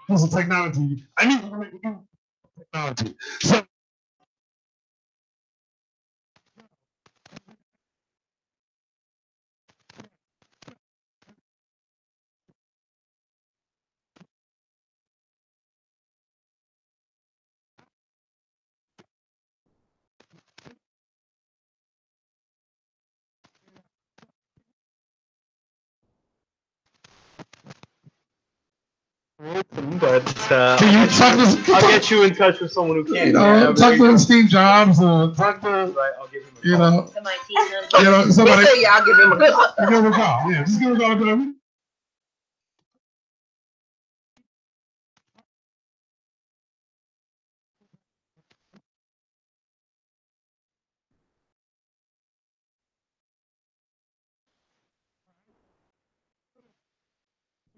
piece of technology. I need to make technology. So but I'll get you in touch with someone who can. Talk to Steve Jobs or talk to I'll give him a call. Somebody. Say y'all give him a good call. Give him a call. Yeah, just give him a call.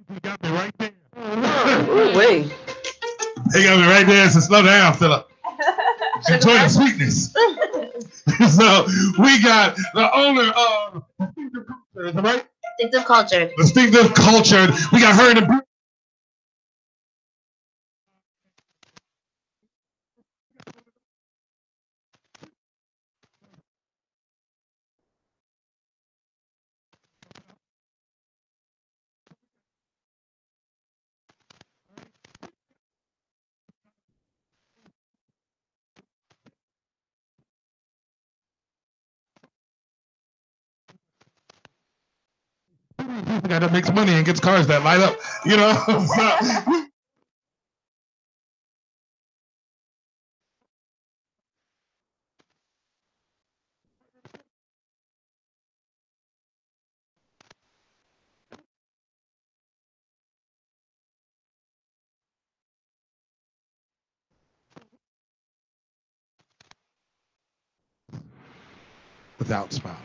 You got me right there. Wait. They got me right there. So slow down, Phillip. Enjoy the sweetness. So we got the owner of Distinctive Culture, is that right? Distinctive Culture. Distinctive Culture. We got her in the. That makes money and gets cars that light up, So, without smiling.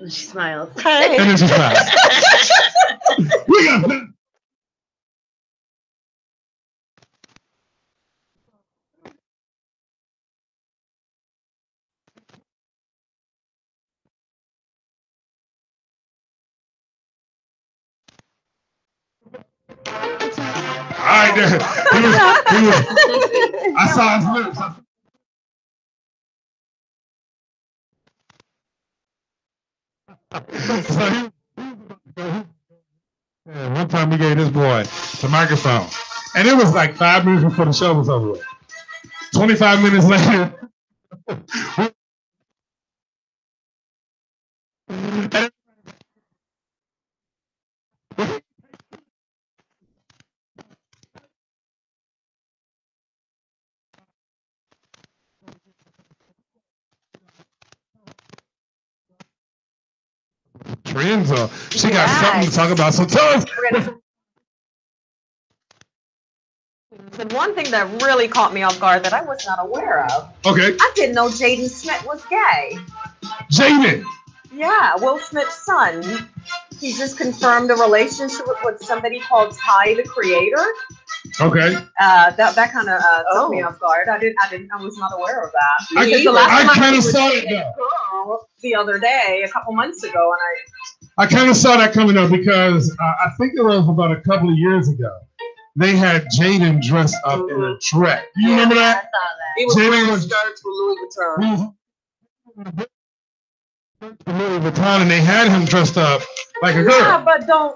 She smiles. And then she smiles. We got that. All right, there. I saw his lips. One time we gave this boy the microphone, and it was like 5 minutes before the show was over with. 25 minutes later, trends. She got something to talk about. So tell us. And one thing that really caught me off guard that I was not aware of. Okay. I didn't know Jaden Smith was gay. Jaden. Yeah, Will Smith's son. He just confirmed a relationship with somebody called Ty the Creator. Okay. That kind of took me off guard. I was not aware of that. I kind of saw it though. The other day, a couple months ago, and I kind of saw that coming up because I think it was about a couple of years ago. They had Jaden dressed up in a dress. Do you remember that? I saw that. He was wearing skirts with Louis Vuitton. Louis Vuitton, and they had him dressed up like a girl. Yeah, but don't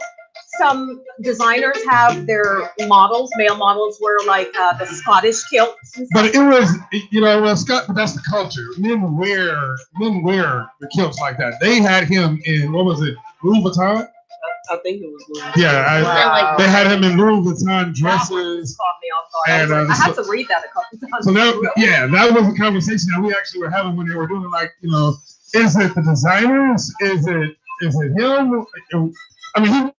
some designers have their models, male models, wear like the Scottish kilts and stuff? But it was, Scott. But that's the culture. Men wear the kilts like that. They had him in Louis Vuitton. I think it was Louis. Yeah, they had him in Louis Vuitton dresses. Caught me off guard. And, I had to read that a couple times. So that was a conversation that we actually were having when they were doing it. Like, is it the designers? Is it him? I mean,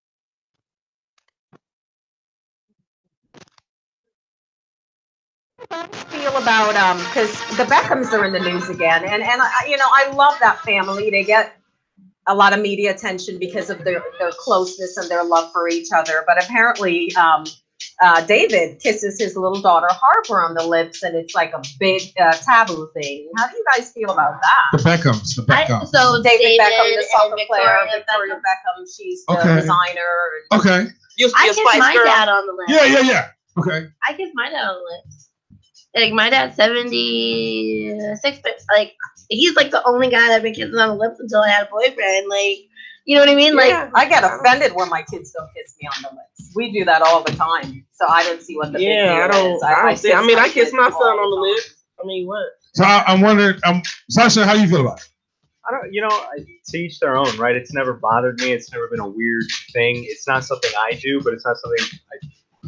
feel about because the Beckhams are in the news again, and I love that family. They get a lot of media attention because of their closeness and their love for each other. But apparently, David kisses his little daughter Harper on the lips, and it's like a big taboo thing. How do you guys feel about that? The Beckhams. So David Beckham, the soccer player, Victoria Beckham, she's the designer. Okay. Used to I be a kissed Spice my Girl. dad on the lips. Yeah. Okay. I kissed my dad on the lips. Like my dad's 76, but like he's like the only guy that I've been kissing on the lips until I had a boyfriend. Like, you know what I mean? Yeah. I get offended when my kids don't kiss me on the lips. We do that all the time, so I don't see what the big deal I don't. is. I don't see. I mean, I kiss my son all on the the time. lips. I mean, what? So I'm wondering, Sasha, how you feel about it? I don't, to each their own, right? It's never bothered me. It's never been a weird thing. It's not something I do, but it's not something I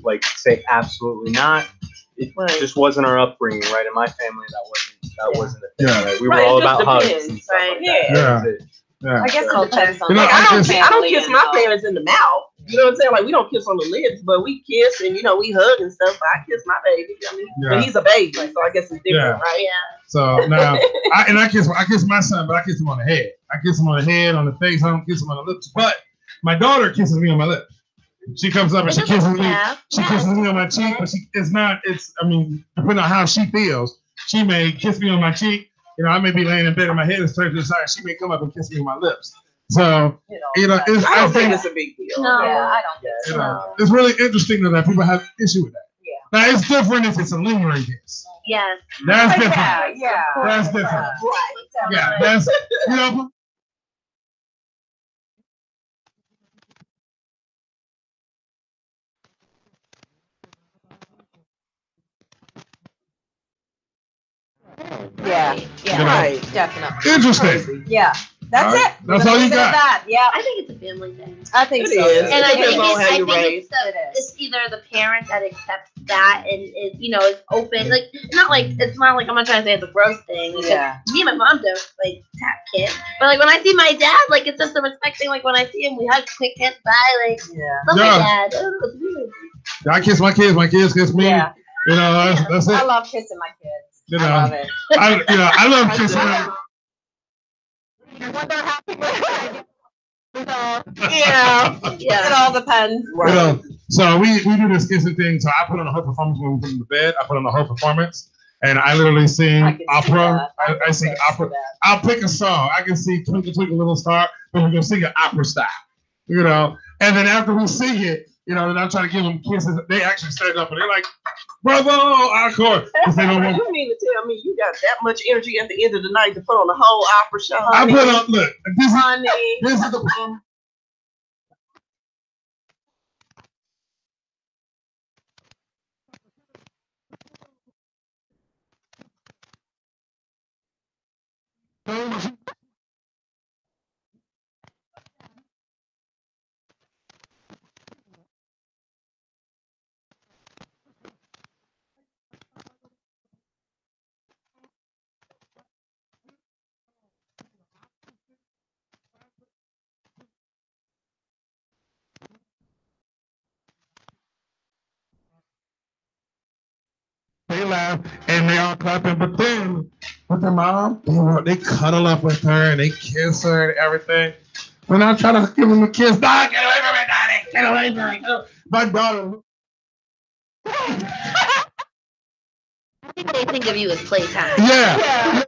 like say absolutely not. It just wasn't our upbringing, right? In my family, that wasn't a thing. Yeah. Right? We were Right, all it just about hugs depends. and stuff Right. like that. That was it. Yeah. I guess it depends on. You know, Like, I I don't family kiss and my all. parents in the mouth. You know what I'm saying? Like, we don't kiss on the lips, but we kiss and we hug and stuff. But I kiss my baby. I mean, but he's a baby, so I guess it's different, right? Yeah. So now, I kiss my son, but I kiss him on the head. I kiss him on the head, on the face. I don't kiss him on the lips. But my daughter kisses me on my lips. She comes up and she kisses me. She kisses me on my cheek, but depending on how she feels, she may kiss me on my cheek. I may be laying in bed and my head is turned to the side. She may come up and kiss me on my lips. So, I don't think it's a big deal. No. Yeah, I don't. It's really interesting that people have an issue with that. Yeah. Now, it's different if it's a lingering kiss. Yes. That's different. Yeah. That's different. Right. Yeah, that's, Yeah. Yeah. Right. Definitely. interesting. Yeah. That's All right. it. That's all you Leave it at got. that. Yeah. I think it's a family thing. I think It so. is. And I Depends think on how you it's raised. it's either the parent that accepts that and is open. Like it's not like I'm not trying to say it's a gross thing. Because Yeah. me and my mom don't like tap kiss. But like when I see my dad, like it's just a respect thing. Like when I see him, we hug, quick kiss, bye. Like Yeah. love Yeah. my dad. I don't know, it's weird. I kiss my kids. My kids kiss me. Yeah. That's I it. love kissing my kids. You I know, love it. I love kissing them. When they're happy with it. Yeah. It all depends. So we do this kissing thing. So I put on a whole performance when we put in the bed. I put on the whole performance, and I literally sing I can see opera. that. I sing opera. I'll pick a song. I can see Twinkle Twinkle Little Star, but we're gonna sing it opera style. And then after we sing it, then I'm trying to give them kisses. They actually stand up and they're like, "Bravo, encore!" Because they don't want. You mean to tell me you got that much energy at the end of the night to put on the whole opera show? I put on. Look, this is the. They laugh and they all clapping, but then with their mom, they cuddle up with her and they kiss her and everything. When I try to give them a kiss, "Dog, get away from me, Daddy! Get away from me!" My daughter. I think they think of you as playtime. Yeah.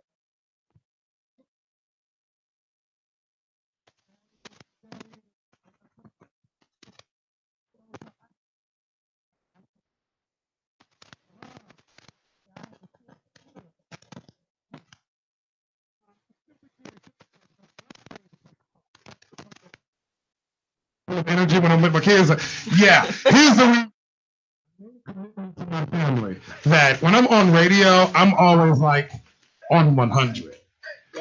Energy when I'm with my kids. Yeah. Here's the reason to my family that when I'm on radio, I'm always like on 100.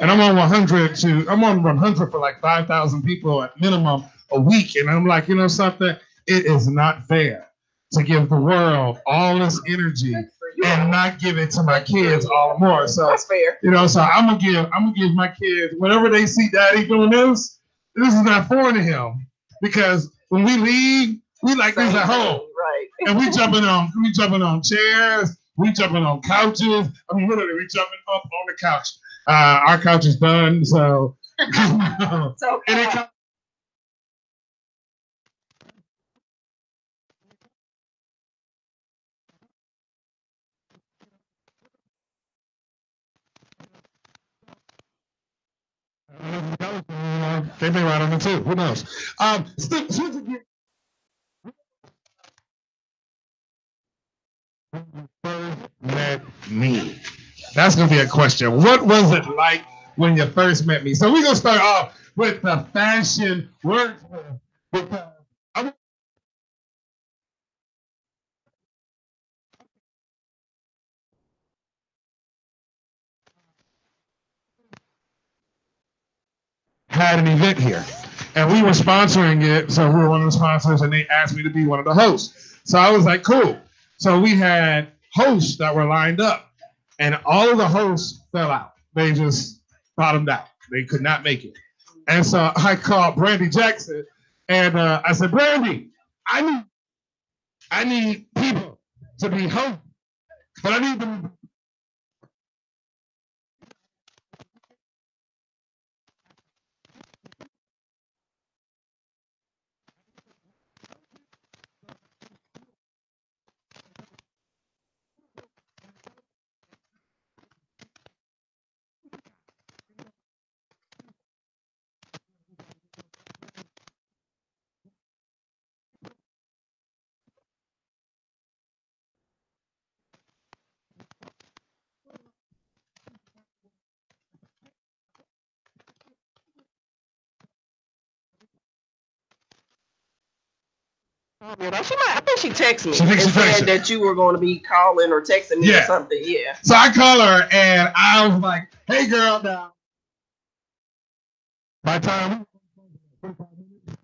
And I'm on 100 for like 5,000 people at minimum a week. And I'm like, something? It is not fair to give the world all this energy and not give it to my kids all more. So That's fair. so I'm gonna give my kids whenever they see Daddy doing this is not foreign to him. Because when we leave, we like things at home. Right. And we jumping on chairs, we jumping on couches. I mean, literally, we jumping up on the couch. Our couch is done, so. So, And it comes. They may ride on it too. Who knows? when you first met me? That's gonna be a question. What was it like when you first met me? So we're gonna start off with the fashion wordsmith because I'm had an event here. And we were sponsoring it. So we were one of the sponsors and they asked me to be one of the hosts. So I was like, cool. So we had hosts that were lined up and all of the hosts fell out. They just bottomed out. They could not make it. And so I called Brandy Jackson and I said, Brandy, I need people to be hosts, but I need them. I think she texted me She thinks and she texted. said that you were going to be calling or texting me or something. Yeah. So I call her and I was like, hey girl, now. By the time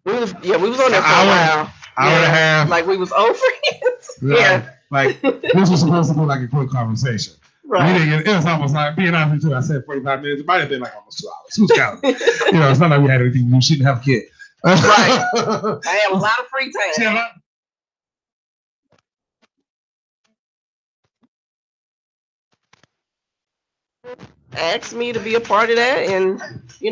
We was on there for a while. Hour and a half. Like we was old friends. Yeah. Like this was supposed to be like a quick conversation. Right. It was almost like, being honest with you, I said 45 minutes. It might have been like almost 2 hours. Who's counting? It's not like we had anything. You shouldn't have a kid. Right. I have a lot of free time. Asked me to be a part of that, and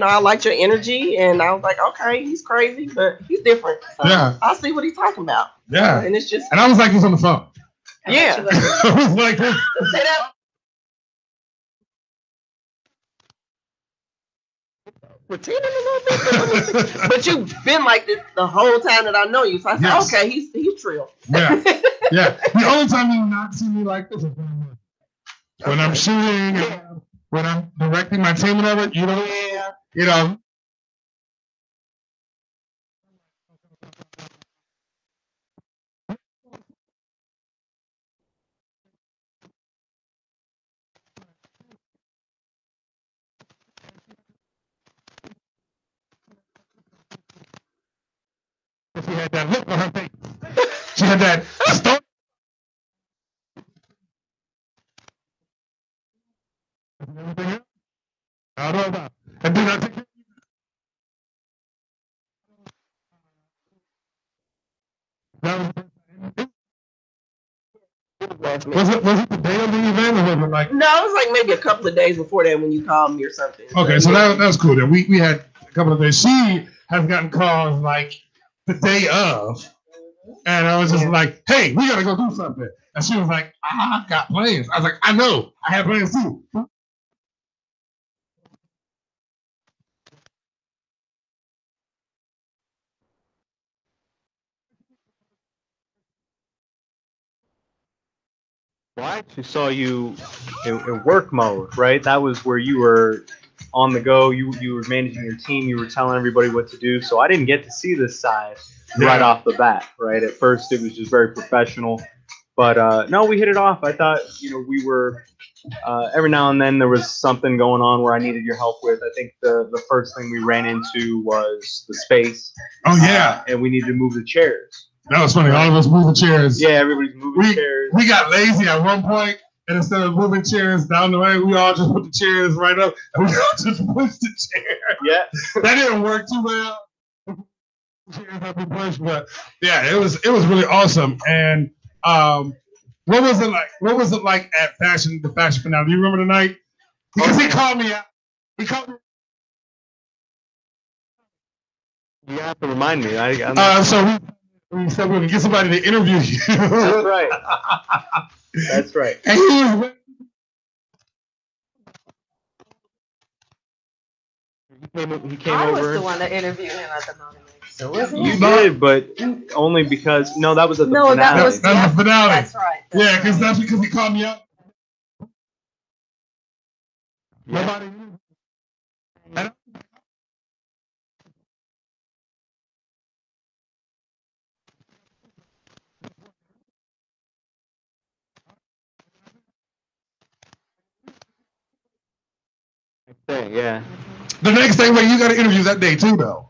I liked your energy, and I was like, okay, he's crazy, but he's different. So Yeah. I'll see what he's talking about. Yeah. And it's just. And I was like, he's on the phone. Yeah. I was like, pretending a little bit, but you've been like this the whole time that I know you. So I said, Yes. okay, he's trill. Yeah. Yeah. The only time you not see me like this is when I'm shooting, when I'm directing my team and everything, She had that look on her face. She had that stone. I don't know. And then I think that was it the day of the event or was it like? No, it was like maybe a couple of days before that when you called me or something. Okay, so that was cool. Then we had a couple of days. She has gotten calls like the day of, and I was just like, "Hey, we gotta go do something." And she was like, "I got plans." I was like, "I know, I have plans too." Well, I actually saw you in work mode, right? That was where you were on the go. You were managing your team. You were telling everybody what to do. So I didn't get to see this side right off the bat, right? At first, it was just very professional. But no, we hit it off. I thought, we were, every now and then there was something going on where I needed your help with. I think the first thing we ran into was the space. Oh, yeah. And we needed to move the chairs. That was funny. All of us moving chairs. Yeah, everybody's moving chairs. We got lazy at one point, and instead of moving chairs down the way, we all just put the chairs right up, and we all just pushed the chair. Yeah. That didn't work too well. Chairs have been pushed, but yeah, it was really awesome. And what was it like? What was it like at the fashion finale? Do you remember the night? Because he called me out. He called me. You have to remind me. So we said we're gonna get somebody to interview you. That's right. That's right. And he was. He came I over. was the one that interviewed him at the moment. So wasn't You did, but only because that was at the finale. That was the finale. That's right. Yeah, because that's because he called me out. Yeah. Nobody. Yeah. The next day, wait, you got to interview that day too, though.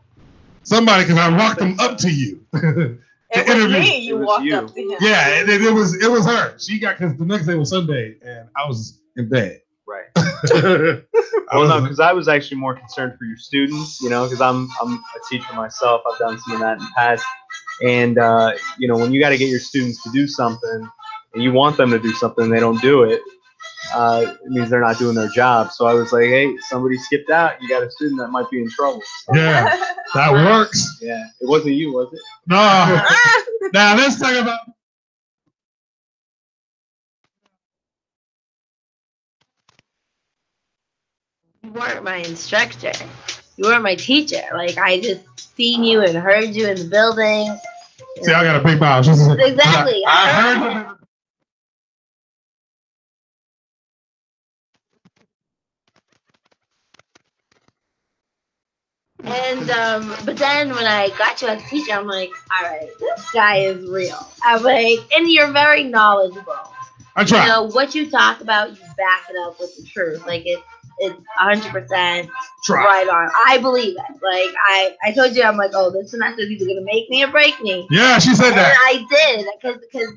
Somebody, because I walked them up to you. It was me. You walked up to him. Yeah, it was her. She got, because the next day was Sunday, and I was in bed. Right. Well, no, because I was actually more concerned for your students, you know, because I'm a teacher myself. I've done some of that in the past. And, you know, when you got to get your students to do something and you want them to do something and they don't do it, it means they're not doing their job. So I was like, hey, somebody skipped out. You got a student that might be in trouble. So, yeah, that works. Yeah. It wasn't you, was it? No. Now, let's talk about. You weren't my instructor. You weren't my teacher. Like, I just seen you and heard you in the building. See, I got a big mouth. Exactly. I heard. And but then when I got you as a teacher, I'm like, all right, this guy is real. I'm like, and you're very knowledgeable. I try. You know what you talk about, you back it up with the truth. Like it's 100% right on. I believe it. Like I told you, I'm like, oh, this semester is either gonna make me or break me. Yeah, she said that. And I did because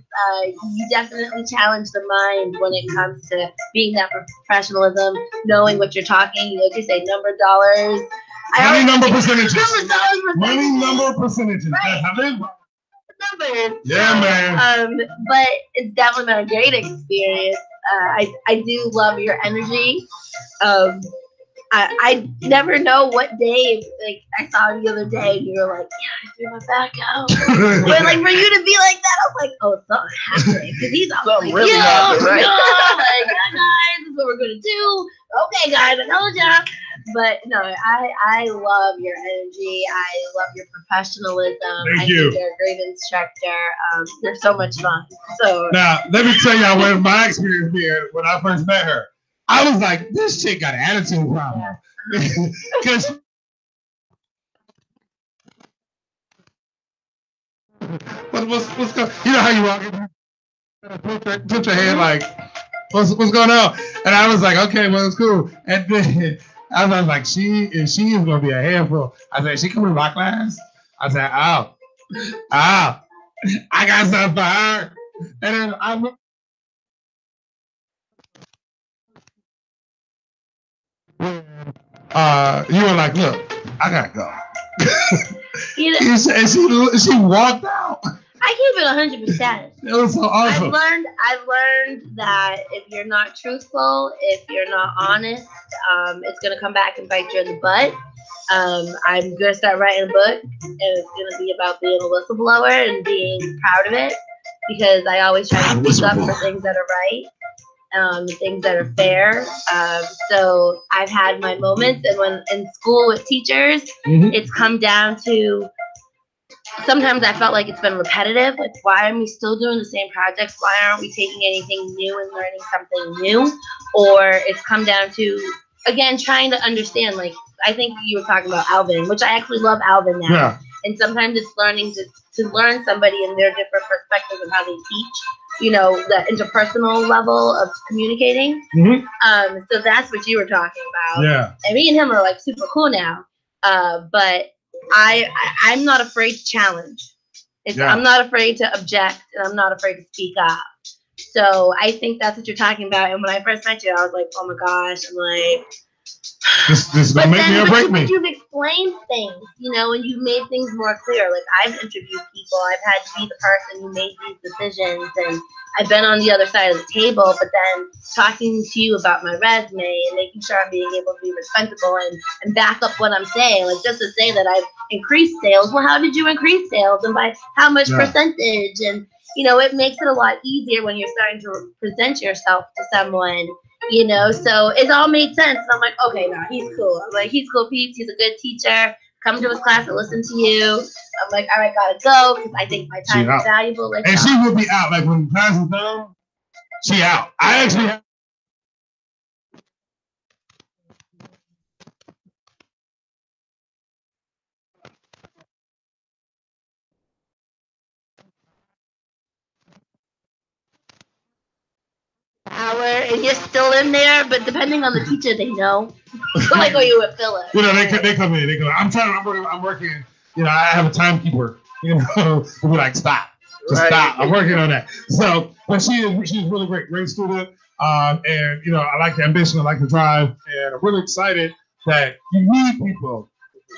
you definitely challenge the mind when it comes to being that professionalism, knowing what you're talking. Like you say, number dollars. Money, number, percentages. Money, number, percentages. Right. Numbers. Yeah, man. But it's definitely been a great experience. I do love your energy. I never know what day. Like I saw you the other day, and you were like, "Yeah, I threw my back out." But like for you to be like that, I was like, "Oh, something happening." Because he's all like, really happened, right? like, yeah, guys, this is what we're gonna do. Okay, guys, I told ya. But no, I love your energy. I love your professionalism. Thank you. Think you're a great instructor. You're so much fun. So now let me tell y'all what my experience here when I first met her. I was like, this chick got an attitude problem. Because what's going? You know how you walk in, put your head like, what's going on? And I was like, okay, well, it's cool. And then I was like, she is gonna be a handful. I said, she coming to my class? I said, oh, I got something for her. And then you were like, look, I gotta go. And she walked out. I keep it 100%. It was so awesome. I've learned that if you're not truthful, if you're not honest, it's gonna come back and bite you in the butt. I'm gonna start writing a book, and it's gonna be about being a whistleblower and being proud of it, because I always try to speak up for things that are right, things that are fair. So I've had my moments, and when in school with teachers, it's come down to. Sometimes I felt like it's been repetitive. Like, why are we still doing the same projects? Why aren't we taking anything new and learning something new? Or it's come down to, again, trying to understand. Like, I think you were talking about Alvin, which I actually love Alvin now. Yeah. And sometimes it's learning to learn somebody and their different perspectives of how they teach, you know, the interpersonal level of communicating. So that's what you were talking about. Yeah. And me and him are like super cool now. But I'm not afraid to challenge. I'm not afraid to object, and I'm not afraid to speak up. So I think that's what you're talking about. And when I first met you, I was like, oh my gosh, I'm like, this is gonna make me or break me. But you've explained things, you know, and you've made things more clear. Like, I've interviewed people, I've had to be the person who made these decisions, and I've been on the other side of the table. But then talking to you about my resume and making sure I'm being able to be respectable and back up what I'm saying, like just to say that I've increased sales. Well, how did you increase sales, and by how much percentage? And you know, it makes it a lot easier when you're starting to present yourself to someone. You know, so it all made sense. And I'm like, okay, no, he's cool. I'm like, he's cool, peeps. He's a good teacher. Come to his class and listen to you. I'm like, all right, gotta go, because I think my time is valuable. Like, and she will be out. Like, when class is done, She out. I actually. Hour and you're still in there, but depending on the teacher, they know. Like, oh, you with Phillip. You know, they come in. They go. I'm working. You know, I have a timekeeper. You know, to be like, stop, just stop. I'm working on that. So, but she's really great student. And you know, I like the ambition, I like the drive, and I'm really excited that you need people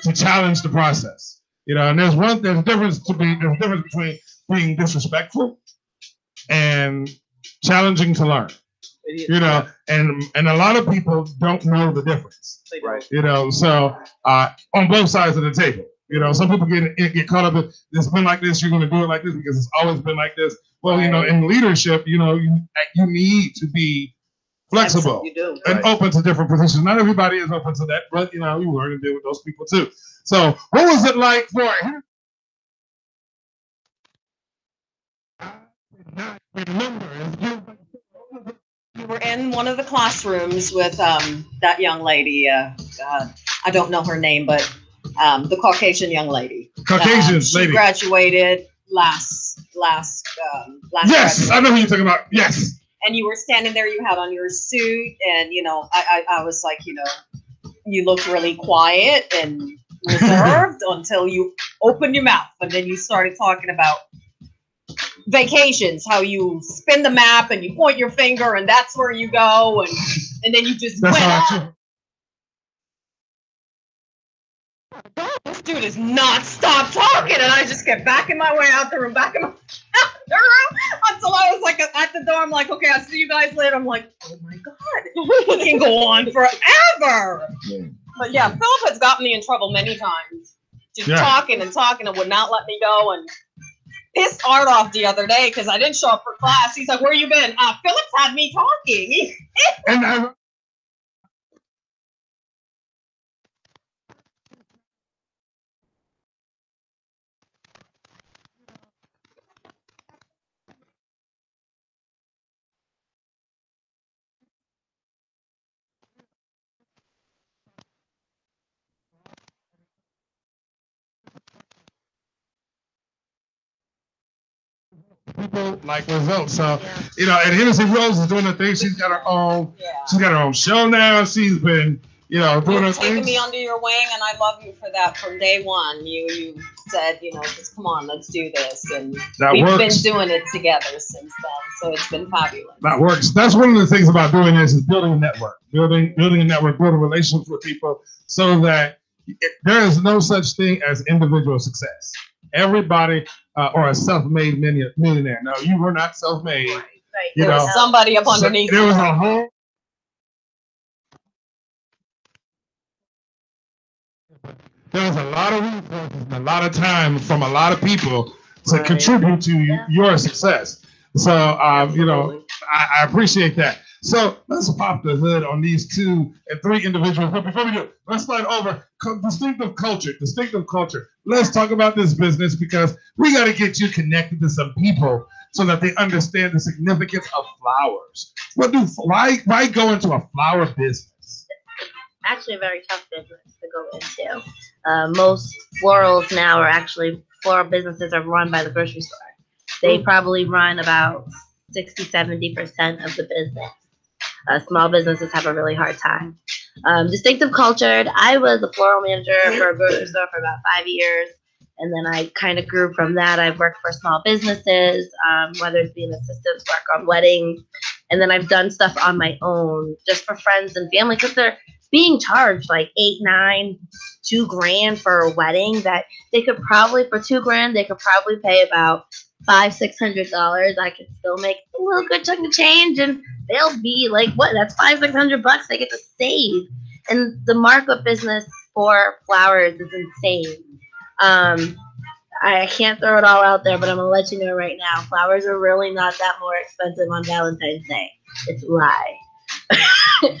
to challenge the process. You know, and there's a difference between being disrespectful and challenging to learn. You know, and a lot of people don't know the difference. Right. You know, so on both sides of the table. You know, some people get caught up in it's been like this, you're going to do it like this because it's always been like this. Well, you know, in leadership, you know, you need to be flexible and open to different positions. Not everybody is open to that, but you know, you learn to deal with those people too. So, what was it like for? I did not remember. We were in one of the classrooms with that young lady. I don't know her name, but the Caucasian young lady. She graduated last. Yes, I know who you're talking about. Yes. And you were standing there. You had on your suit, and you know, I was like, you know, you looked really quiet and reserved until you opened your mouth, and then you started talking about vacations, how you spin the map and you point your finger and that's where you go, and then you just went on. This dude is not stop talking, and I just kept backing my way out the room, until I was like at the door. I'm like, okay, I'll see you guys later. I'm like, oh my god, we can go on forever. But yeah, Phillip has gotten me in trouble many times, just talking and would not let me go, and pissed Art off the other day because I didn't show up for class. He's like, where you been? Phillip's had me talking. And people like results. So, you know, and Hennessy Rose is doing her thing. She's got her own. She's got her own show now. She's been, you know, doing her thing. Taking me under your wing, and I love you for that from day one. You said, you know, just come on, let's do this, and we've been doing it together since then. So it's been fabulous. That works. That's one of the things about doing this is building a network, building relationships with people, so that there is no such thing as individual success. Everybody or a self-made millionaire. No, you were not self-made. Right. You know, somebody up underneath. There was a whole. There was a lot of resources and a lot of time from a lot of people to contribute to your success. So, you know, I appreciate that. So let's pop the hood on these 2 and 3 individuals. But before we do, let's slide over distinctive culture. Let's talk about this business because we got to get you connected to some people so that they understand the significance of flowers. Why go into a flower business? Actually a very tough business to go into. Most florals now floral businesses are run by the grocery store. They probably run about 60-70% of the business. Small businesses have a really hard time. Distinctive cultured, I was a floral manager for a grocery store for about 5 years. And then I kind of grew from that. I've worked for small businesses, whether it's being assistant, work on weddings. And then I've done stuff on my own just for friends and family because they're being charged like $8, $9, $2,000 for a wedding that they could probably, for $2,000, they could probably pay about $500-600. I could still make a little good chunk of change, and they'll be like, what? That's $500-600 they get to save. And the markup business for flowers is insane. I can't throw it all out there, but I'm gonna let you know right now, flowers are really not that more expensive on Valentine's Day. It's a lie.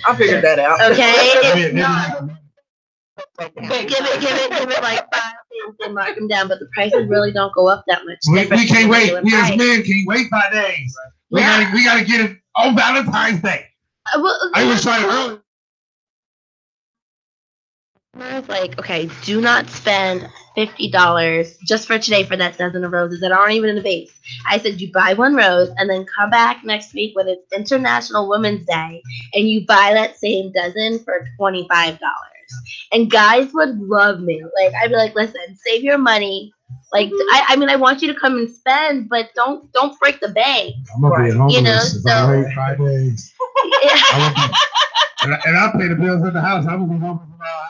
I figured that out. Okay, it's not. Give it like 5 days to mark them down, but the prices really don't go up that much. We can't wait. We as men can't wait 5 days. We gotta get it on Valentine's Day. I was trying early. I was like, okay, do not spend $50 just for today for that dozen of roses that aren't even in the vase. I said, you buy one rose and then come back next week when it's International Women's Day and you buy that same dozen for $25. And guys would love me. Like, I'd be like, listen, save your money. Like, I mean, I want you to come and spend, but don't break the bank. I'm gonna be homeless. You know, if I wait 5 days. And I'll pay the bills in the house. I'm gonna be homeless in my house.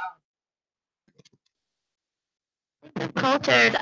Cultured.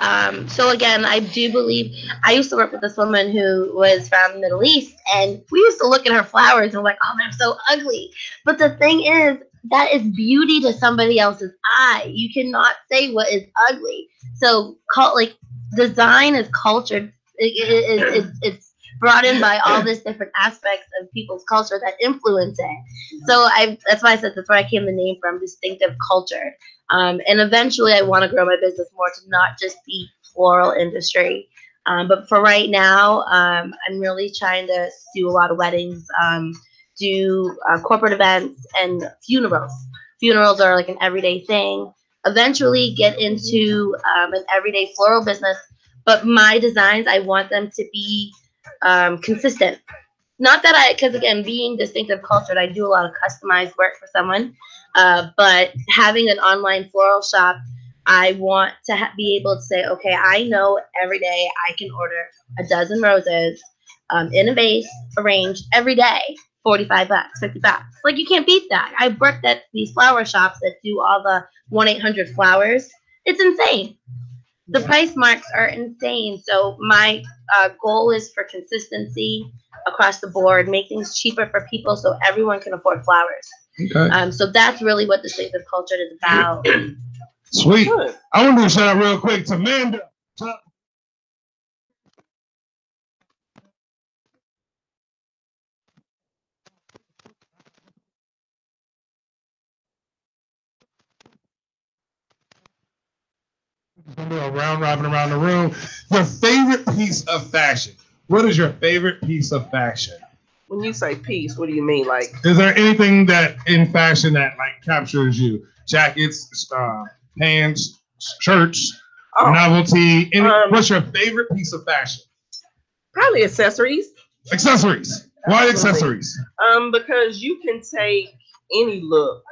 So again, I do believe I used to work with this woman who was from the Middle East, and we used to look at her flowers and we're like, oh, they're so ugly. But the thing is, that is beauty to somebody else's eye. You cannot say what is ugly. So, like, design is cultured. It's brought in by all these different aspects of people's culture that influence it. So that's why I said that's where I came the name from, distinctive culture. And eventually I want to grow my business more to not just be floral industry. But for right now, I'm really trying to do a lot of weddings, do corporate events and funerals. Funerals are like an everyday thing. Eventually get into an everyday floral business. But my designs, I want them to be consistent. Not that because again, being distinctive cultured, I do a lot of customized work for someone. But having an online floral shop, I want to be able to say, okay, I know every day I can order a dozen roses in a vase, arranged every day, $45, $50. Like, you can't beat that. I've worked at these flower shops that do all the 1-800 flowers. It's insane. The price marks are insane. So my goal is for consistency across the board, make things cheaper for people so everyone can afford flowers. Okay. So that's really what distinctive culture is about. Sweet. I want to do a shout out real quick to Amanda. We'll do a round robin around the room. Your favorite piece of fashion. What is your favorite piece of fashion? When you say piece, what do you mean? Like, is there anything that in fashion that like captures you? Jackets, pants, shirts, novelty. What's your favorite piece of fashion? Probably accessories. Accessories. Why accessories? Because you can take any look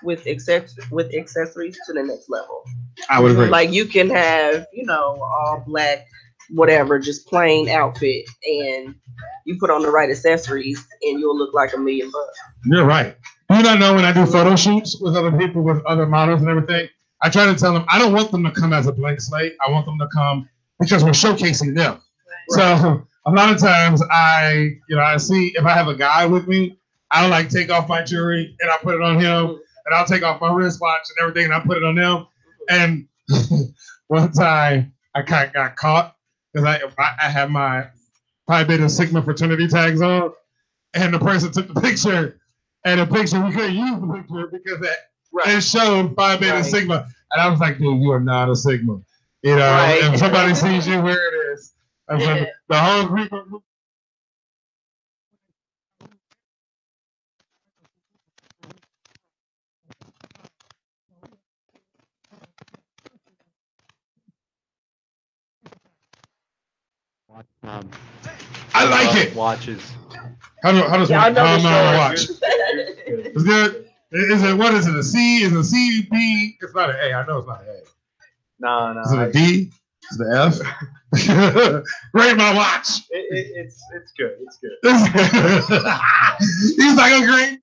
with accessories to the next level. I would agree. Like, you can have, all black, whatever, just plain outfit, and you put on the right accessories, and you'll look like $1 million. You're right. You not know when I do photo shoots with other people, with other models and everything, I try to tell them I don't want them to come as a blank slate. I want them to come because we're showcasing them. Right. So a lot of times I see if I have a guy with me, I'll like take off my jewelry and I put it on him, and I'll take off my wristwatch and everything and I put it on them. And one time I kind of got caught because I had my Pi Beta Sigma fraternity tags on, and the person took the picture, and the picture we couldn't use the picture because it showed Pi Beta Sigma, and I was like, dude, you are not a Sigma, If somebody sees you where it is, I was like, the whole group of I like it. Watches. How does one watch? It's good. Is it what is it? A C? Is it a C, B? It's not an A. I know it's not an A. No. Is it a D? Is it the F? Rate my watch. It's good. It's good. He's like, oh, great.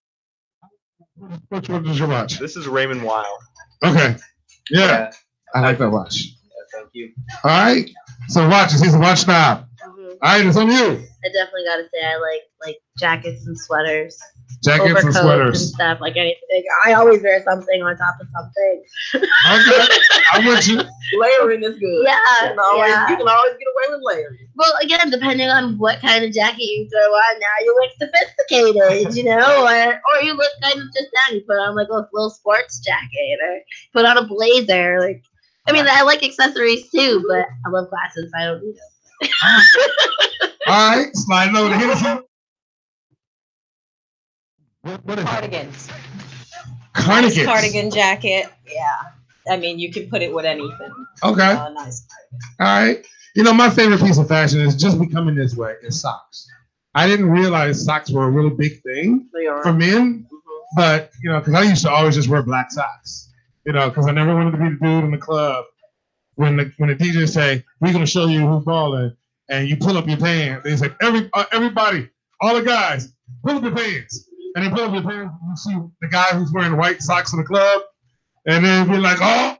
Which one is your watch? This is Raymond Weil. Okay. Yeah. I like that watch. Yeah, thank you. All right. So watches. He's a watch snob. All right, it's on you. I definitely got to say I like jackets and sweaters. Jackets and sweaters and stuff like anything. I always wear something on top of something. Okay, I'm with you. Layering is good. Yeah, you can always get away with layering. Well, again, depending on what kind of jacket you throw on, now you look sophisticated, or you look kind of just down. You put on like a little sports jacket, or put on a blazer. Like, I mean, I like accessories too, but I love glasses. I don't need them. All All right, sliding over to Hennessy. What is Cardigans. Cardigans. Nice cardigan jacket. Yeah. I mean, you can put it with anything. Okay. Nice. All right. You know, my favorite piece of fashion is just becoming this way is socks. I didn't realize socks were a really big thing for men, but, you know, because I used to always just wear black socks, you know, because I never wanted to be the dude in the club when the DJ say, we're going to show you who's balling, and you pull up your pants. They say, everybody, all the guys, pull up your pants. And they pull up your pants, and you see the guy who's wearing white socks in the club, and then be like, oh.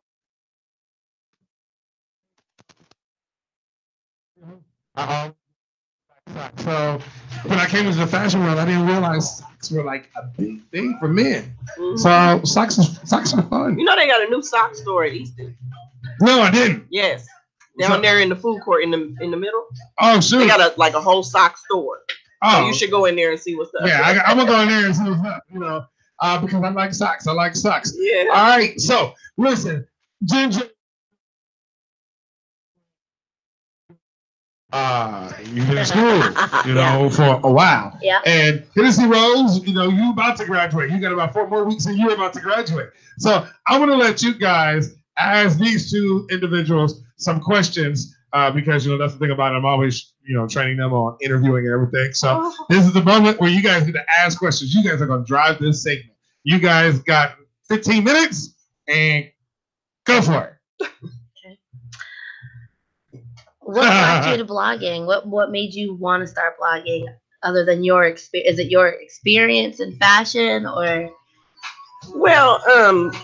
So when I came into the fashion world, I didn't realize socks were like a big thing for men. So socks are fun. You know they got a new sock store at Easton. No, I didn't. Yes, down there in the food court in the middle. Oh, sure. They got a whole sock store. Oh, so you should go in there and see what's up. Yeah, I'm gonna go in there and see what's up. You know, because I like socks. I like socks. Yeah. All right. So listen, Ginger. You've been in school, you know, for a while. Yeah. And Hennessy Rose, you know, you about to graduate. You got about 4 more weeks and you're about to graduate. So I want to let you guys ask these two individuals some questions because, you know, that's the thing about it. I'm always, you know, training them on interviewing and everything. So this is the moment where you guys get to ask questions. You guys are going to drive this segment. You guys got 15 minutes and go for it. What brought you to blogging? What made you want to start blogging other than your experience? Is it your experience in fashion or? Well,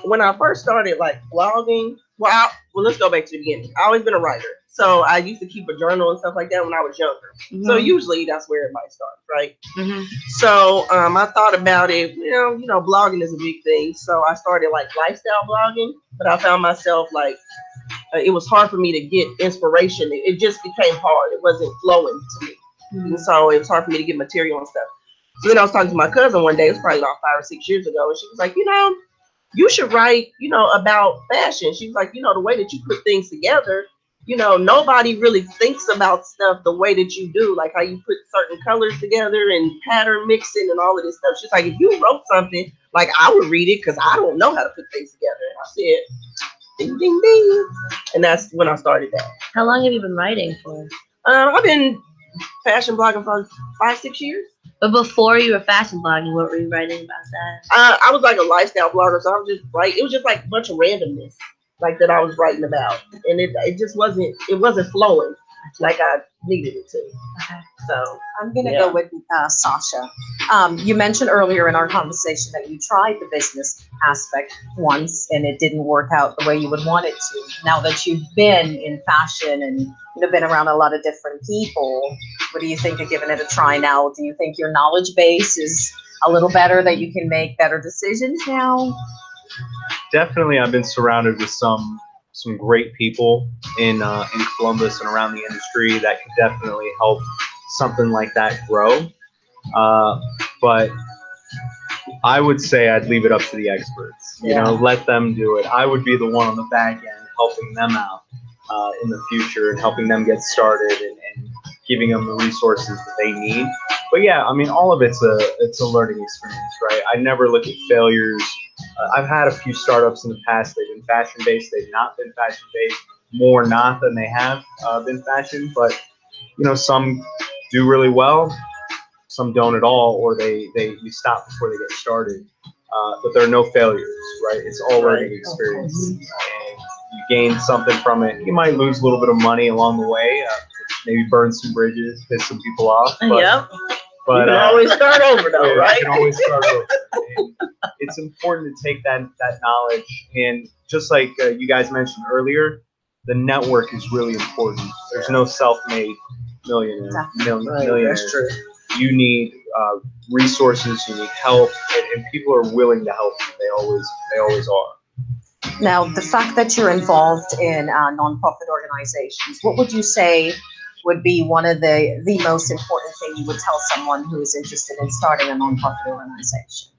when I first started like blogging, well, let's go back to the beginning. I always been a writer. So I used to keep a journal and stuff like that when I was younger. Mm-hmm. So usually that's where it might start, right? Mm-hmm. So I thought about it, you know, blogging is a big thing. So I started like lifestyle blogging, but I found myself like, it was hard for me to get inspiration. It just became hard. It wasn't flowing to me. Mm-hmm. And so it was hard for me to get material and stuff. So then I was talking to my cousin one day, it was probably about 5 or 6 years ago. And she was like, you know, you should write, you know, about fashion. She was like, you know, the way that you put things together, you know, nobody really thinks about stuff the way that you do, like how you put certain colors together and pattern mixing and all of this stuff. She's like, if you wrote something, like I would read it because I don't know how to put things together. And I said, ding, ding, ding. And that's when I started that. How long have you been writing for? I've been fashion blogging for 5, 6 years. But before you were fashion blogging, what were you writing about that? I was like a lifestyle blogger, so I was just like, it was just like a bunch of randomness, like that I was writing about, and it just wasn't flowing like I needed it to. Okay. So I'm gonna go with Sasha. You mentioned earlier in our conversation that you tried the business aspect once and it didn't work out the way you would want it to. Now that you've been in fashion and been around a lot of different people, what do you think of giving it a try now? Do you think your knowledge base is a little better, that you can make better decisions now? Definitely, I've been surrounded with some great people in Columbus and around the industry that could definitely help something like that grow. But I would say I'd leave it up to the experts. You know, let them do it. I would be the one on the back end helping them out in the future and helping them get started and giving them the resources that they need. But yeah, I mean, all of it's a learning experience, right? I never look at failures. I've had a few startups in the past. They've been fashion-based. They've not been fashion-based. More not than they have been fashion. But, you know, some do really well. Some don't at all, or you stop before they get started. But there are no failures, right? It's all learning experience. And you gain something from it. You might lose a little bit of money along the way. Maybe burn some bridges, piss some people off. But, but you can always start over, though, right? You can always start over. And it's important to take that knowledge, and just like you guys mentioned earlier, the network is really important. There's no self-made millionaire. That's true. You need resources. You need help, and people are willing to help you. They always are. Now, the fact that you're involved in nonprofit organizations, what would you say would be one of the most important thing you would tell someone who is interested in starting a nonprofit organization?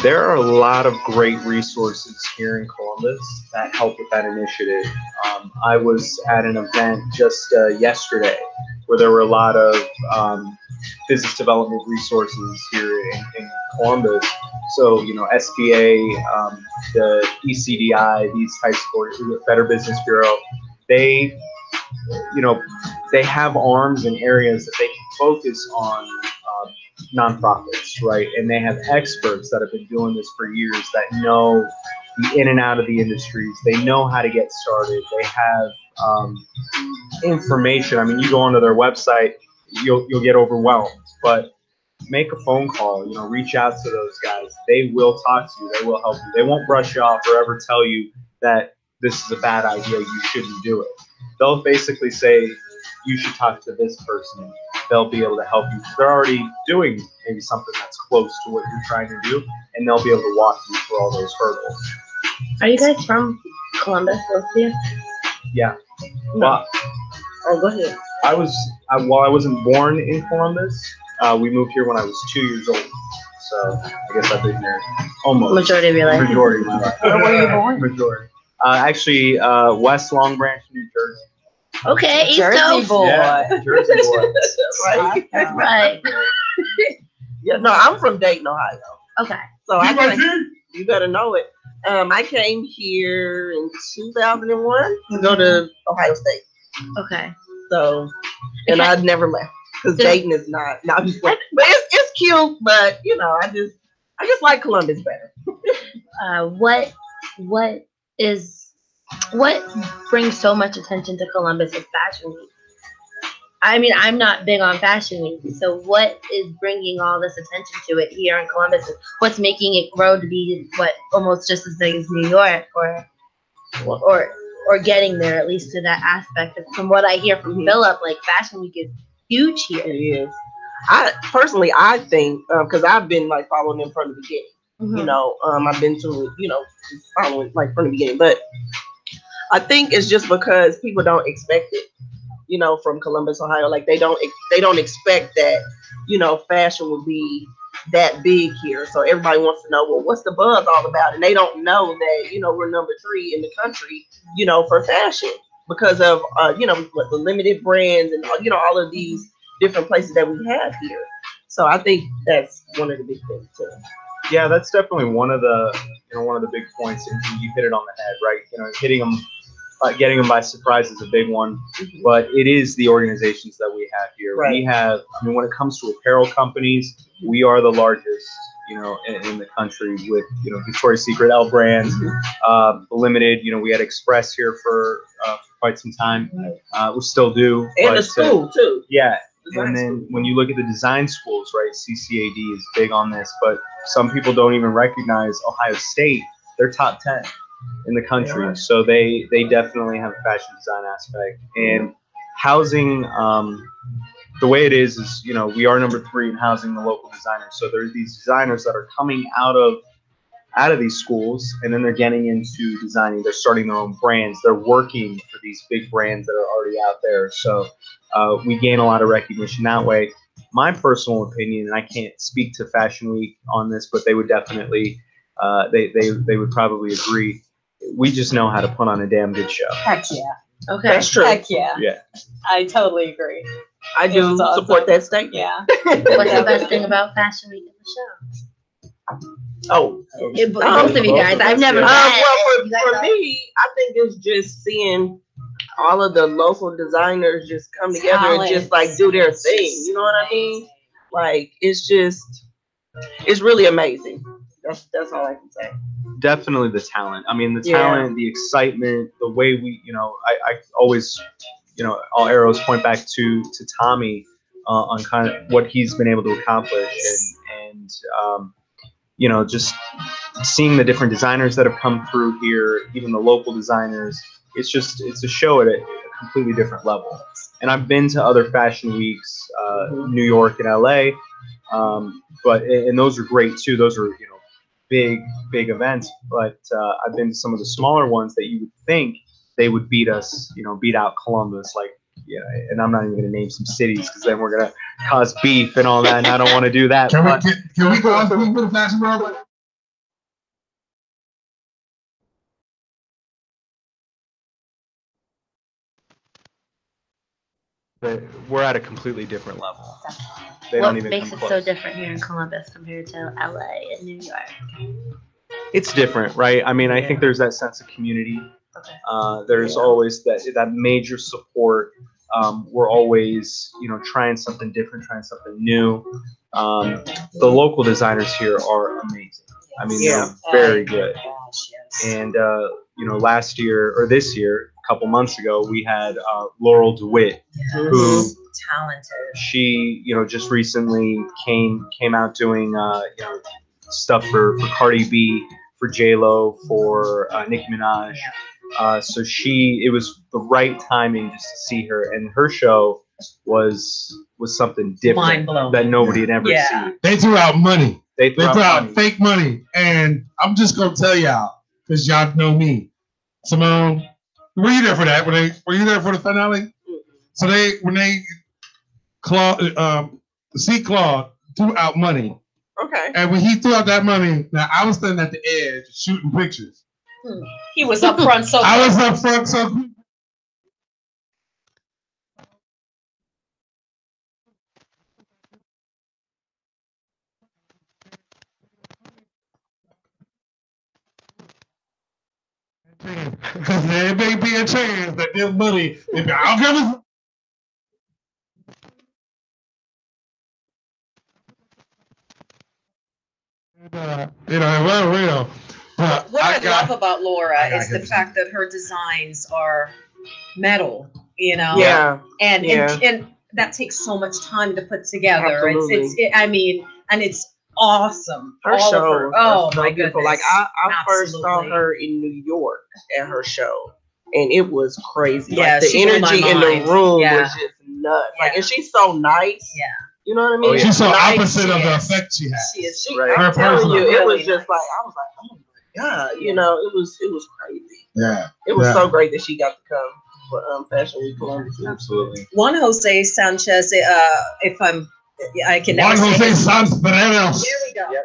There are a lot of great resources here in Columbus that help with that initiative. I was at an event just yesterday where there were a lot of business development resources here in Columbus. So, you know, SBA, the ECDI, these types of Better Business Bureau, they, you know, they have arms and areas that they can focus on nonprofits, right? And they have experts that have been doing this for years that know the in and out of the industries. They know how to get started. They have information. I mean, you go onto their website, you'll get overwhelmed. But make a phone call. You know, reach out to those guys. They will talk to you. They will help you. They won't brush you off or ever tell you that this is a bad idea. You shouldn't do it. They'll basically say you should talk to this person. They'll be able to help you. They're already doing maybe something that's close to what you're trying to do, and they'll be able to walk you through all those hurdles. Are you guys from Columbus, both of you? Yeah. No. Well, Oh, go ahead. while I wasn't born in Columbus, we moved here when I was 2 years old. So I guess I've been here almost. Majority of your life. Majority of my life. Where were you born? Majority. Actually, West Long Branch, New Jersey. Okay, East Jersey Coast. boy. Yeah, Jersey boy. Right. Right. Yeah, no, I'm from Dayton, Ohio. Okay. So you better know it. I came here in 2001 to go to Ohio State. Okay. So, and I've never left because So- Dayton is not. No, I'm just playing. But it's cute. But you know, I just like Columbus better. What brings so much attention to Columbus as Fashion Week? I mean, I'm not big on Fashion Week, so what is bringing all this attention to it here in Columbus? What's making it grow to be almost just as big as New York, or getting there at least to that aspect? From what I hear from Phillip, like Fashion Week is huge here. It is. I personally, I think because I've been like following them from the beginning. Mhm. You know, I've been to just following like from the beginning, but I think it's just because people don't expect it. You know, from Columbus, Ohio, like they don't expect that, you know, fashion would be that big here. So everybody wants to know, well, what's the buzz all about? And they don't know that, you know, we're number 3 in the country, you know, for fashion because of, you know, what the limited brands and, you know, all of these different places that we have here. So I think that's one of the big things too. Yeah, that's definitely one of the big points, and you hit it on the head, right? You know, getting them by surprise is a big one, but it is the organizations that we have here. Right. We have, I mean, when it comes to apparel companies, we are the largest, you know, in the country with, you know, Victoria's Secret, L Brands, Limited. You know, we had Express here for quite some time. We still do. And but, the school too. Yeah. Design And then school. when you look at the design schools, right, CCAD is big on this, but some people don't even recognize Ohio State. They're top 10 in the country. Yeah. So they definitely have a fashion design aspect. And housing, the way it is, you know, we are number 3 in housing the local designers. So there's these designers that are coming out of these schools, and then they're getting into designing. They're starting their own brands. They're working for these big brands that are already out there. So we gain a lot of recognition that way. My personal opinion, and I can't speak to Fashion Week on this, but they would definitely, they would probably agree. We just know how to put on a damn good show. Heck yeah. Okay. That's true. Heck yeah. Yeah. I totally agree. I do It's awesome. support that statement. Yeah. What's the best thing about Fashion Week in the show? Oh, Both of you guys. I've never. Yeah. well, You guys for know? me, I think it's just seeing all of the local designers just come together and just like do their thing. You know what I mean? Like it's really amazing. That's all I can say. Definitely the talent. I mean, the Yeah. talent, the excitement, the way we, you know, I always, you know, all arrows point back to Tommy on kind of what he's been able to accomplish, and you know, just seeing the different designers that have come through here, even the local designers. It's a show at a completely different level. And I've been to other fashion weeks, New York and LA, but those are great too. Those are, you know, big events. But I've been to some of the smaller ones that you would think they would beat us, you know, beat out Columbus, like, yeah. And I'm not even going to name some cities because then we're going to cause beef and all that, and I don't want to do that. Can but- we go off a little bit of Fashion World? but we're at a completely different level. They What don't even makes come it so close. different here in Columbus compared to LA and New York? It's different, right? I mean, I think there's that sense of community. There's always that major support. We're always, trying something different, trying something new. The local designers here are amazing. I mean, they're very good. And last year or this year, a couple months ago, we had Laurel DeWitt, who talented. she, just recently came out doing stuff for Cardi B, for J-Lo, for Nicki Minaj. So it was the right timing just to see her, and her show was something different Mind-blowing. that nobody had ever seen. They threw out money. They threw out fake money, and I'm just gonna tell y'all because y'all know me. Simone, were you there for that? Were you there for the finale? So when Claude threw out money. Okay. And when he threw out that money, now I was standing at the edge shooting pictures. He was up front, so I was up front, so. Because there may be a chance that this money, if I'll give it. It wasn't real. But what I love about Laura is the fact that her designs are metal, Yeah. And that takes so much time to put together. Absolutely. It's awesome. Her All show, of her. Oh so my beautiful. goodness. Like I first saw Absolutely. her in New York at her show, and it was crazy. Yeah, like the she blew my energy in mind. the room Yeah. was just nuts. Like, Yeah. and she's so nice. Yeah. You know what I mean? Oh, yeah. She's so nice. opposite of She the is. effect she had. She is. Right. I'm telling you, it Really was just nice. like I was like, oh my god, it was crazy. Yeah. It was so great that she got to come for Fashion Week Columbus. Absolutely. Juan Jose Sanchez. I can never Juan say Jose his name. Sanchez. Here we go. Yep.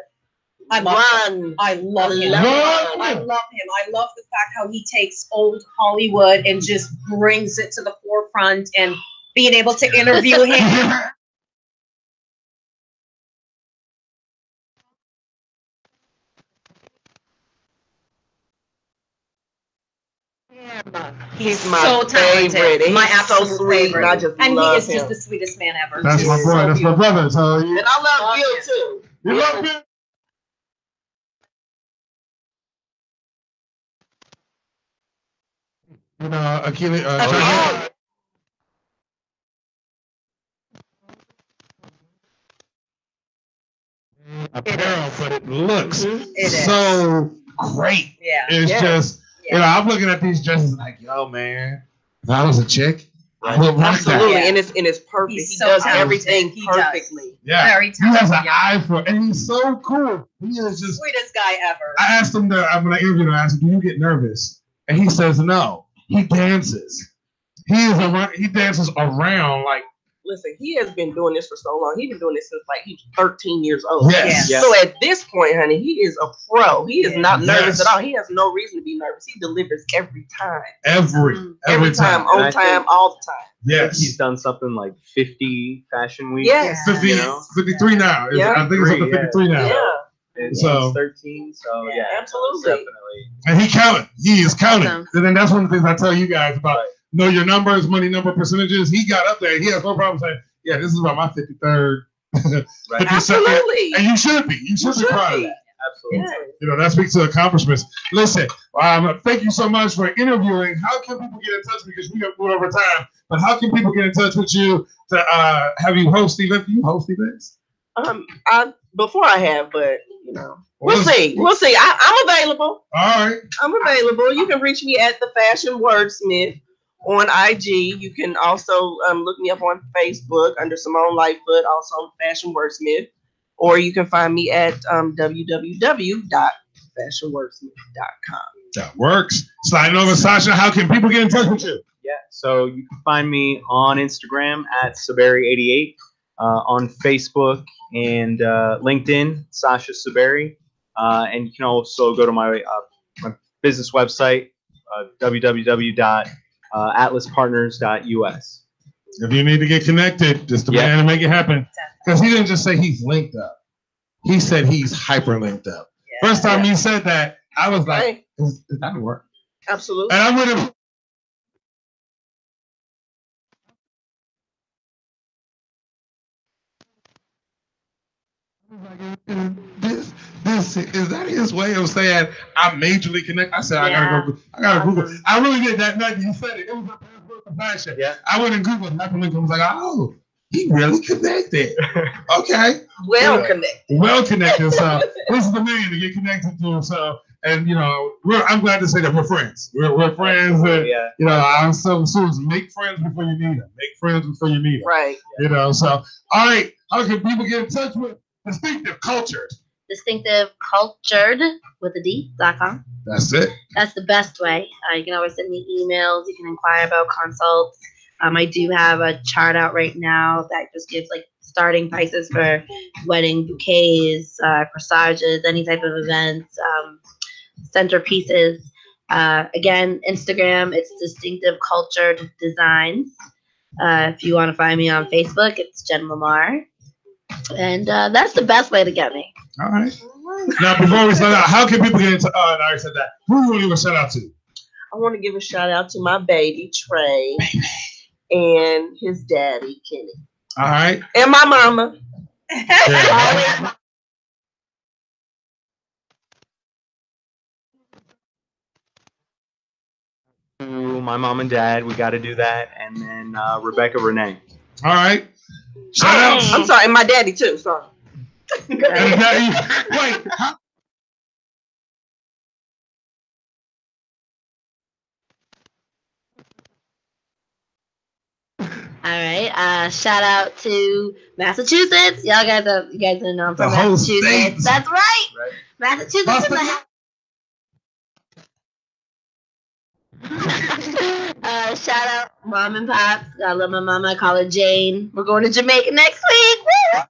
I love him. Run. I love him. Run. I love him. I love the fact how he takes old Hollywood and just brings it to the forefront, and being able to interview him. He's my so talented. favorite. And My he's so absolute sweet. favorite. And I just And he love is him. just the sweetest man ever. That's my Just boy. so That's my beautiful. brother. So And I love Bill too. you love him. Achille. Apparel, but it looks so great. Yeah. It's just, I'm looking at these dresses like, yo, man, if I was a chick, I would want Absolutely, that. and it's perfect. He's He so does talented. everything He does. perfectly. Yeah, Very he has an talented. eye for, and he's so cool. He is just. Sweetest guy ever. I asked him when I interviewed him, I asked him, do you get nervous? And he says no. He dances. He dances around like. Listen, he has been doing this for so long. He's been doing this since like he's 13 years old. Yes. Yes. So at this point, honey, he is a pro. He is not nervous Yes. at all. He has no reason to be nervous. He delivers every time. Every time. On And I time, think- all the time. Yes. He's done something like 50 fashion weeks. Yes. 50, You know? 53 now. Yeah. I think it's up to 53 now. Yeah. And So- he's 13, so yeah, Absolutely. definitely. And he counted. He is counting. Awesome. And then that's one of the things I tell you guys about know your numbers, money number percentages. He got up there. He has no problem saying, yeah, this is about my 53rd. Right. 52nd. Absolutely. And you should be. You should be proud of that. Absolutely. Yeah. That speaks to accomplishments. Listen, thank you so much for interviewing. How can people get in touch? Because we have going over time. But how can people get in touch with you to have you host events? Do you host events? Before I have, but we'll see. We'll see. I'm available. All right. I'm available. You can reach me at the Fashion Wordsmith on IG. You can also look me up on Facebook under Simone Lightfoot, also Fashion Wordsmith, or you can find me at www.fashionwordsmith.com. That works. Sliding over, Sasha. How can people get in touch with you? Yeah, so you can find me on Instagram at Saberi88, on Facebook and LinkedIn, Sasha Saberi, and you can also go to my business website, www.atlaspartners.us. If you need to get connected, just the man to make it happen. Because he didn't just say he's linked up. He said he's hyperlinked up. Yeah. First time he said that, I was like, is that work? Absolutely. And I would have. This is that his way of saying I'm majorly connected. I said I gotta Google. I really did that night you said it. It was a passport for fashion. Yeah. I went and Googled hyperlink. I was like, oh, he really connected. Okay. Well connected. So this is the man to get connected to. So and you know, I'm glad to say that we're friends. We're friends. And, you know, I'm so Susan. Make friends before you need them. Make friends before you need them. Right. You know. So all right, how can people get in touch with Distinctive Cultured? Distinctivecultured with a D.com. That's it. That's the best way. You can always send me emails. You can inquire about consults. I do have a chart out right now that just gives like starting prices for wedding bouquets, corsages, any type of events, centerpieces. Again, Instagram, it's Distinctive Cultured Designs. If you want to find me on Facebook, it's Jen Lamar. And that's the best way to get me. All right. Now, before we start out, how can people get into? I already said that. Who do you want to give a shout out to? I want to give a shout out to my baby Trey and his daddy Kenny. All right. And my mama. Yeah. To my mom and dad, we got to do that, and then Rebecca Renee. All right. Shout out. I'm sorry, and my daddy too. Sorry. Wait. All right. Shout out to Massachusetts. You guys know I'm from Massachusetts. State. That's right. Massachusetts. Shout out mom and pops. I love my mama. I call her Jane. We're going to Jamaica next week. Woo!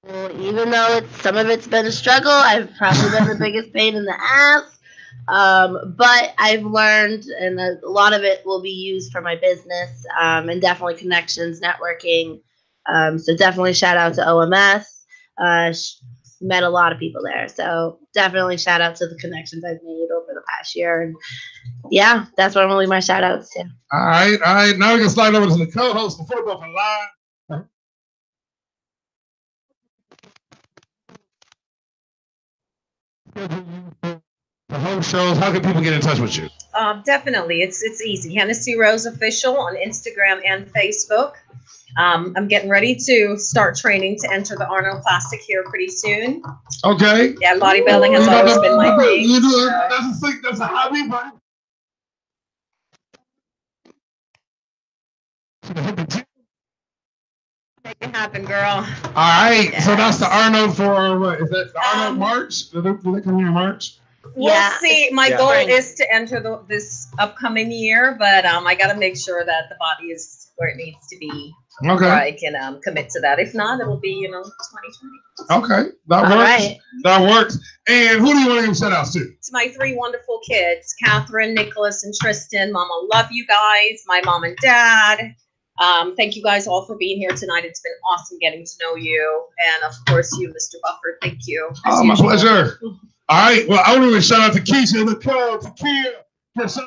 Well, even though some of it's been a struggle, I've probably been the biggest pain in the ass. But I've learned, and a lot of it will be used for my business, and definitely connections, networking. So definitely shout out to OMS. Met a lot of people there. So definitely shout out to the connections I've made over the past year. And yeah, that's what I'm really my shout outs to. All right. Now we can slide over to the co-host of Phillip Bufford Live. The home shows. How can people get in touch with you? Definitely, it's easy. Hennessy Rose Official on Instagram and Facebook. I'm getting ready to start training to enter the Arnold Classic here pretty soon. Okay. Yeah, bodybuilding has always been my thing. You do that's a hobby, buddy. Make it happen, girl. All right. Yes. So that's the Arnold for what? Is that the Arnold March? Do they come here in March? We'll see. My goal is to enter this upcoming year, but I got to make sure that the body is where it needs to be. Okay. I can commit to that. If not, it'll be 2020. Okay, that works. Right. That works. And who do you want to give shout outs to? To my 3 wonderful kids, Catherine, Nicholas, and Tristan. Mama, love you guys. My mom and dad. Thank you guys all for being here tonight. It's been awesome getting to know you, and of course you, Mr. Bufford. Thank you. Oh, my pleasure. All right. Well, I want to shout out to Keisha and the crowd, to Kia. Shout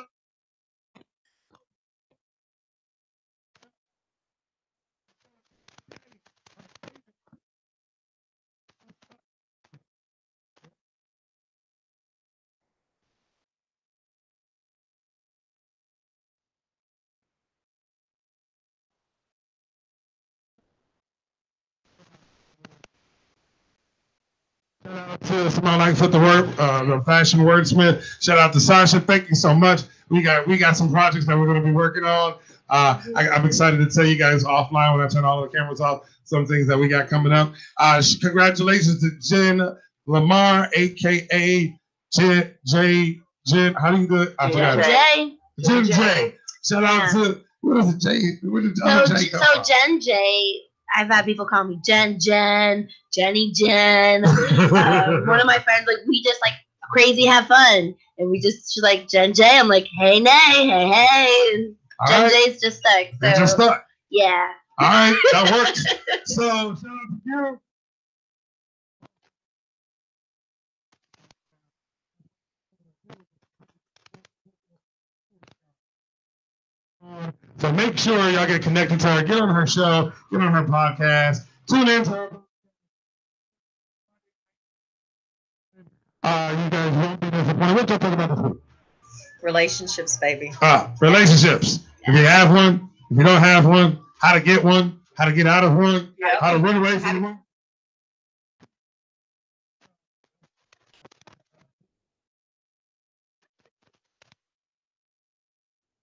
out to Simone Lightfoot, the Fashion Wordsmith. Shout out to Sasha. Thank you so much. We got some projects that we're going to be working on. I'm excited to tell you guys offline when I turn all the cameras off some things that we got coming up. Congratulations to Jen Lamar, aka J Jen, how do you do it? I forgot it. Jay. Jen J. Shout out to, what is it, Jay? Where did J come from? Jen J. I've had people call me Jenny Jen. One of my friends, like, we just like crazy have fun. And she's like, Jen J. I'm like, hey, nay, hey. And Jen J's just stuck. So, it's just stuck. Yeah. All right, that works. So, shout out to you. So make sure y'all get connected to her, get on her show, get on her podcast, tune in to her. You guys won't be disappointed. What y'all talk about this week? Relationships, baby. Relationships. If you have one, if you don't have one, how to get one, how to get out of one, how to run away from one.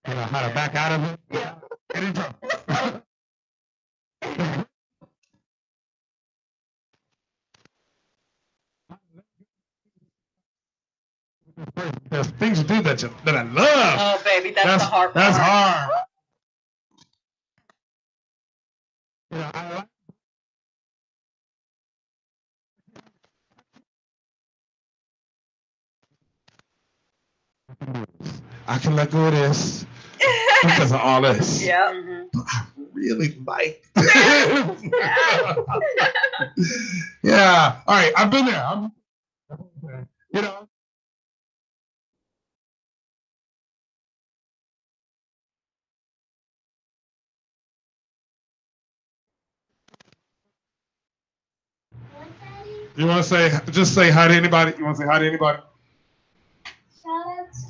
How to back out of it. Yeah. Get in trouble. There's things you do that I love. Oh, baby, that's the hard part. That's hard. You know, I can let go of this because of all this. Yeah. But I really like this. Yeah. All right. I've been there. You know. You want to just say hi to anybody? You want to say hi to anybody?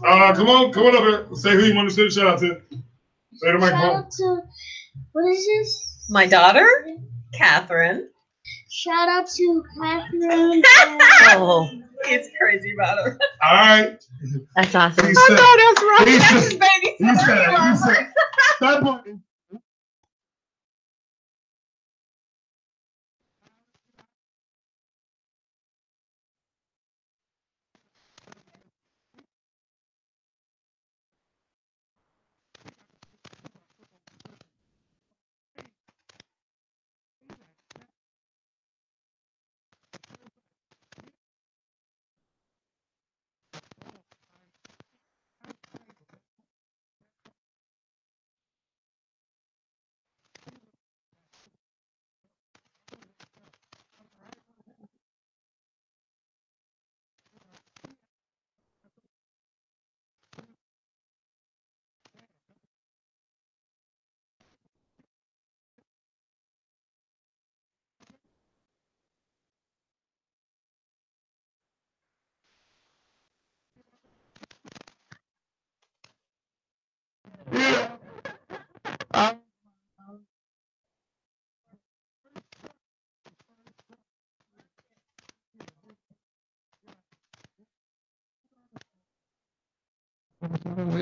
Come on up here. Say who you want to say the shout out to. Say the microphone. Shout out to, what is this? My daughter, Catherine. Shout out to Catherine. Oh, it's crazy about her. All right. That's awesome. He I said, thought it was Rob he Jackson's said- baby. he said, that boy is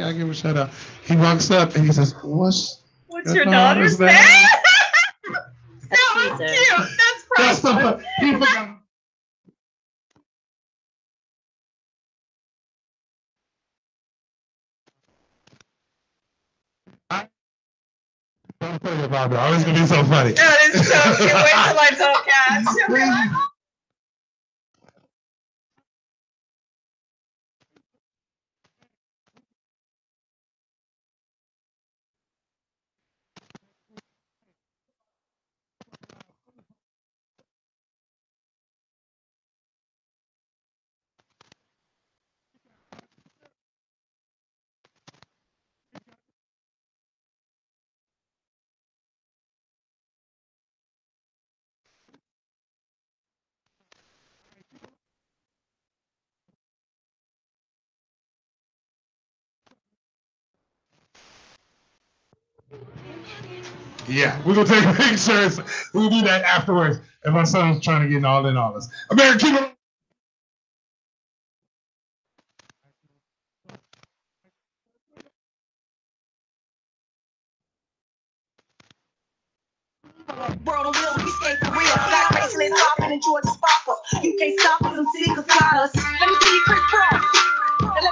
I give a shout out. He walks up and he says, "What's your daughter's name?" That's Cute. That's That's precious. the he forgot. Don't tell your father. Oh, it's gonna be so funny. That is so cute. Wait till I tell Kat. She'll be like, "Oh." Yeah, we're gonna take pictures. We'll do that afterwards. And my son's trying to get all in all this. American, keep it. World of will, we stay for real. Black bracelet, popping and Georgia sparkle. You can't stop us, them seekers got us. Let me see you crisscross.